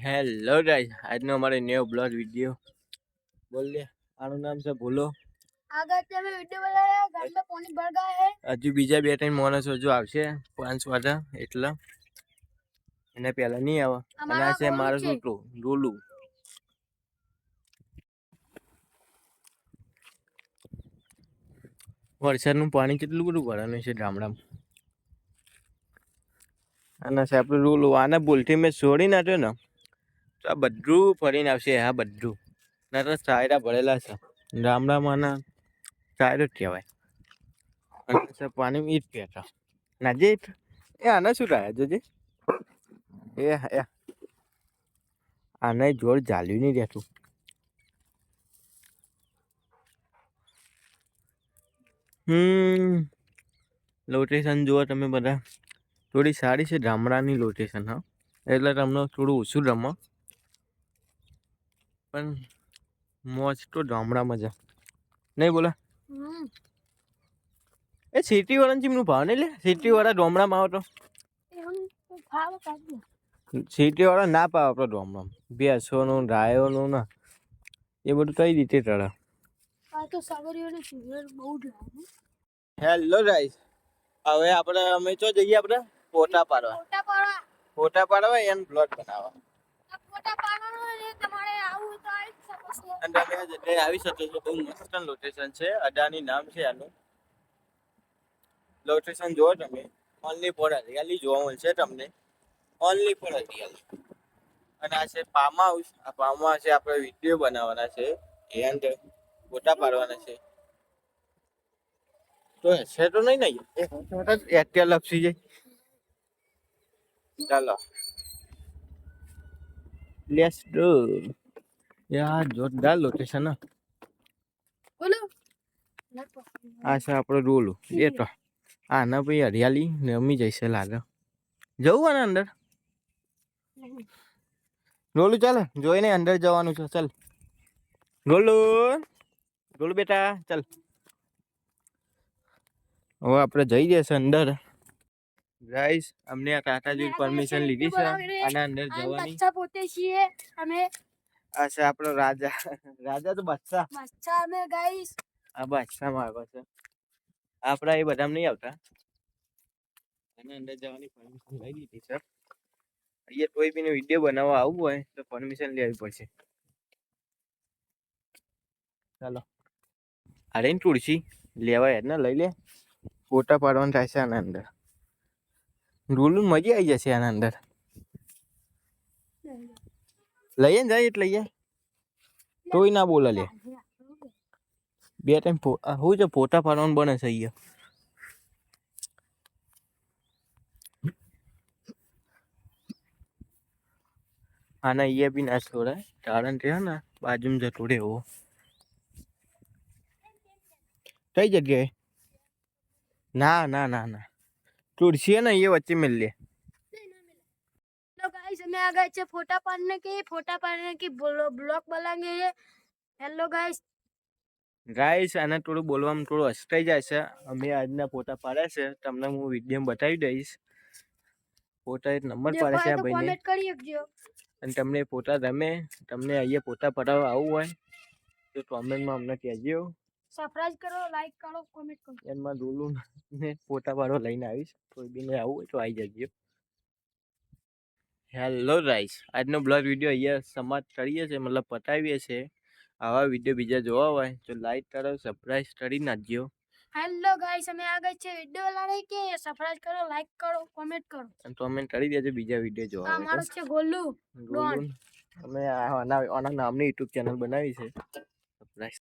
Hello guys, આજનો અમારો new blog video બોલ લે. આનું નામ છે ભૂલો. આગળ તમે વિડિયો બનાવ્યા ગામમાં પાણી ભરગા હે. હજુ બીજા બે ત્રણ માણસો હજુ આવશે 5 વાગ્યા એટલે એને પહેલા નહીં આવે. અને આ છે મારો ડોલું. વરસાદનું પાણી કેટલું બધું ભરાનું છે ગામડામાં. અને છે આપણું ડોલું. આને ભૂલથી મેં છોડી નાખ્યો ને તો આ બધું ફરીને આવશે. આ બધું ના તો ચાયરા ભરેલા છે ગામડામાં. ના ચાયરો જ કહેવાય. અને પાણી ઈટ પહેતા નાજે એ આને શું થાય જોજે એ આને જોર ચાલ્યું નહીં રહેતું. લોકેશન જુઓ તમે બધા. થોડી સારી છે ગામડાની લોકેશન. હા, એટલે તમને થોડું ઓછું રમો પણ મોજ તો ગામડામાં જ નહીં બોલે. એ સિટી વાળા ચીમનું ભાવ નહીં લે. સિટી વાળા ગામડામાં આવો તો સિટી વાળા ના પાવે આપણો ગામડામાં. ભેંસોનું ગાયોનું ના એ બધું કઈ રીતે ચડે. હેલો ગાઈસ, હવે આપણે અમે તો જઈએ આપણે ફોટા પાડવા એન બ્લોગ બનાવવા. અને તમે આ જગ્યાએ આવી શકો છો. બહુ મસ્ત લોકેશન છે. અડાની નામ છે આનું. લોકેશન જુઓ તમે. ઓનલી ફોર હરિયાળી જોવા મળશે તમને. ઓનલી ફોર હરિયાળી. અને આ છે ફાર્મ હાઉસ. આ ફાર્મ હાઉસ છે આપણે વિડીયો બનાવવાના છે એન્ડ ફોટા પાડવાના છે. તો છે તો નહીં ને એક્ટિવા લપસી જાય. ચાલો લેટ્સ ગો. યાર જોરદાર લોકેશન. આ છે આપણો ડોલું. એ તો આના ભાઈ હરિયાળી રમી જઈશે લાગે. જવું આને અંદર ડોલું ચાલે જોઈને અંદર જવાનું છે. ચાલ ડોલું બેટા ચાલ. હવે આપણે જઈ જશે અંદર. ગાઈસ અમને આ કાકાજી પરમિશન લીધી છે આના અંદર જવાની. પોતે છીએ અમે. આ છે આપણો રાજા. રાજા તો બાદશાહ. અમે ગાઈસ આ બાદશાહ માં આવે છે. આપડા એ બધા નહીં આવતા. આના અંદર જવાની પરમિશન લઈ લીધી છે. અહીંયા કોઈ બી વિડીયો બનાવવા આવવું હોય તો પરમિશન લેવી પડશે. ચાલો અરે તુલસી લેવાય ને લઈ લે. ફોટા પાડવાનું થાય છે આના અંદર. ડોલું મજા આવી જશે આના અંદર. લઈએ ને જાય એટલે લઈએ. તોય ના બોલે લે. બે ટાઈમ હું છે ફોટા પાડવાનું બને છે અહીંયા. આના અહીંયા બી ના છોડાય કારણ કે ને બાજુમાં જતો રહેવો. કઈ જગ્યાએ ના ના ના ના तुलसी है ना ये बच्चे मिल लिए. तो गाइस हमें आ गए फोटा पाड़ने की ब्लॉग बनाएंगे. हेलो गाइस આને થોડું બોલવામાં થોડું અસ્ટાઈ જાય છે. અમે આજના ફોટા પાડ્યા છે તમને હું વિડીયો બતાવી દઈશ. ફોટા એક નંબર પાડે છે આ ભાઈને. કોમેન્ટ કરી આપજો. અને તમને ફોટા ગમે તમને અહીંયા ફોટા પડાવવા આવવું હોય તો કોમેન્ટમાં અમને કહેજો. સબસ્ક્રાઇબ કરો, લાઈક કરો, કોમેન્ટ કરો. એમાં ડોલું ને ફોટા પાડવા લઈને આવીશ. કોઈ બી ને આવું હોય તો આવી જજો. હેલો ગાઈસ, આજનો બ્લોગ વિડીયો અહીંયા સમાપ્ત કરીએ છીએ, મતલબ પતાવીએ છીએ. આવા વિડીયો બીજા જોવા હોય તો લાઈક કરો, સબસ્ક્રાઇબ કરી નાખજો. હેલો ગાઈસ અમે આ ગઈ છે વિડીયો લાગે કે સબસ્ક્રાઇબ કરો, લાઈક કરો, કોમેન્ટ કરો અને કોમેન્ટ કરી દેજો બીજા વિડીયો જોવા હોય. અમારો છે ગોલુ ડોન. અમે આના નામની YouTube ચેનલ બનાવી છે. સબસ્ક્રાઇબ